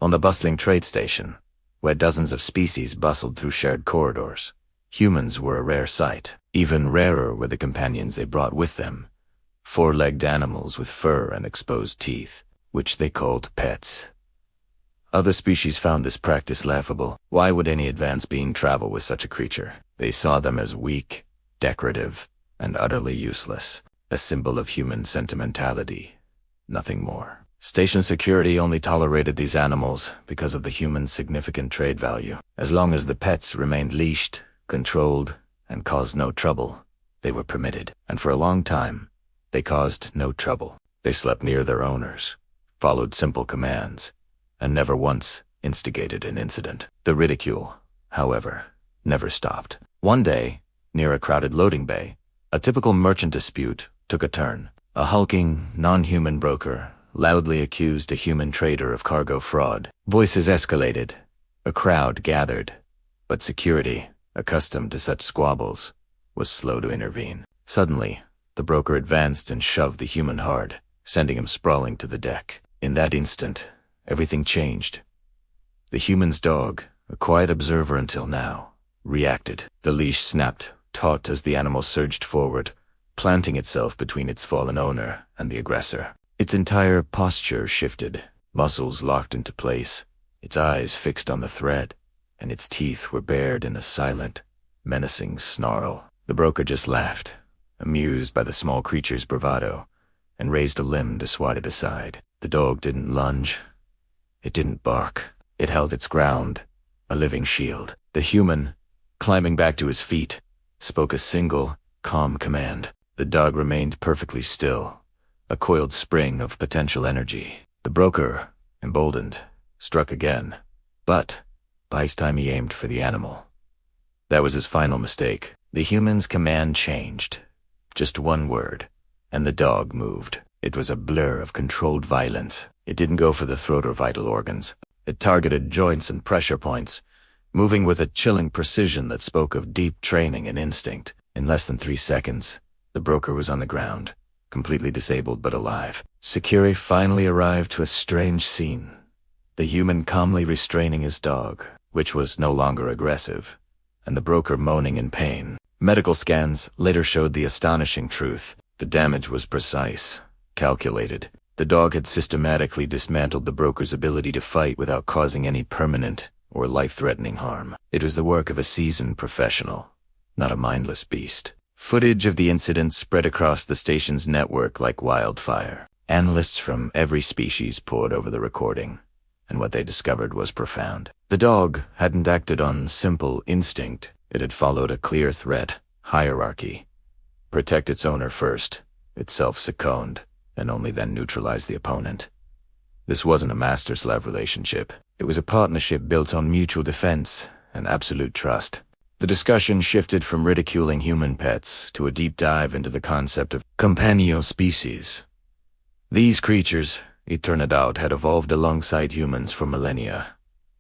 On the bustling trade station, where dozens of species bustled through shared corridors, humans were a rare sight. Even rarer were the companions they brought with them, four-legged animals with fur and exposed teeth, which they called pets. Other species found this practice laughable. Why would any advanced being travel with such a creature? They saw them as weak, decorative, and utterly useless, a symbol of human sentimentality, nothing more. Station security only tolerated these animals because of the human significant trade value. As long as the pets remained leashed, controlled, and caused no trouble, they were permitted. And for a long time, they caused no trouble. They slept near their owners, followed simple commands, and never once instigated an incident. The ridicule, however, never stopped. One day, near a crowded loading bay, a typical merchant dispute took a turn. A hulking, non-human broker loudly accused a human trader of cargo fraud. Voices escalated. A crowd gathered, but security, accustomed to such squabbles, was slow to intervene. Suddenly, the broker advanced and shoved the human hard, sending him sprawling to the deck. In that instant, everything changed. The human's dog, a quiet observer until now, reacted. The leash snapped, taut as the animal surged forward, planting itself between its fallen owner and the aggressor. Its entire posture shifted, muscles locked into place, its eyes fixed on the thread, and its teeth were bared in a silent, menacing snarl. The broker just laughed, amused by the small creature's bravado, and raised a limb to swat it aside. The dog didn't lunge. It didn't bark. It held its ground, a living shield. The human, climbing back to his feet, spoke a single, calm command. The dog remained perfectly still, a coiled spring of potential energy. The broker, emboldened, struck again, but by this time he aimed for the animal. That was his final mistake. The human's command changed. Just one word, and the dog moved. It was a blur of controlled violence. It didn't go for the throat or vital organs. It targeted joints and pressure points, moving with a chilling precision that spoke of deep training and instinct. In less than 3 seconds, the broker was on the ground, completely disabled but alive. Security finally arrived to a strange scene. The human calmly restraining his dog, which was no longer aggressive, and the broker moaning in pain. Medical scans later showed the astonishing truth. The damage was precise, calculated. The dog had systematically dismantled the broker's ability to fight without causing any permanent or life-threatening harm. It was the work of a seasoned professional, not a mindless beast. Footage of the incident spread across the station's network like wildfire. Analysts from every species pored over the recording, and what they discovered was profound. The dog hadn't acted on simple instinct. It had followed a clear threat, hierarchy. Protect its owner first, itself succumbed, and only then neutralize the opponent. This wasn't a master-slave relationship. It was a partnership built on mutual defense and absolute trust. The discussion shifted from ridiculing human pets to a deep dive into the concept of companion species. These creatures, it turned out, had evolved alongside humans for millennia,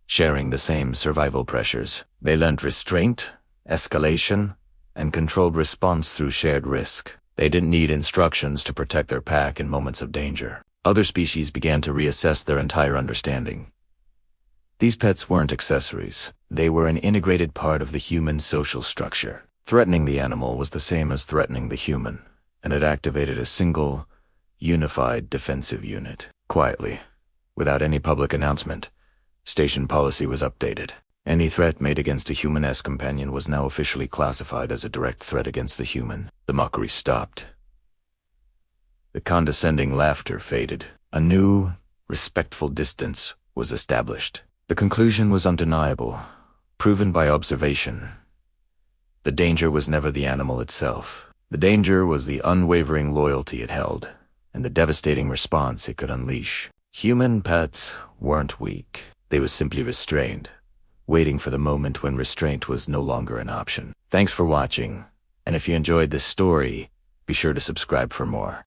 sharing the same survival pressures. They learned restraint, escalation, and controlled response through shared risk. They didn't need instructions to protect their pack in moments of danger. Other species began to reassess their entire understanding. These pets weren't accessories. They were an integrated part of the human social structure. Threatening the animal was the same as threatening the human, and it activated a single, unified defensive unit. Quietly, without any public announcement, station policy was updated. Any threat made against a human-esque companion was now officially classified as a direct threat against the human. The mockery stopped. The condescending laughter faded. A new, respectful distance was established. The conclusion was undeniable, proven by observation. The danger was never the animal itself. The danger was the unwavering loyalty it held, and the devastating response it could unleash. Human pets weren't weak. They were simply restrained, waiting for the moment when restraint was no longer an option. Thanks for watching, and if you enjoyed this story, be sure to subscribe for more.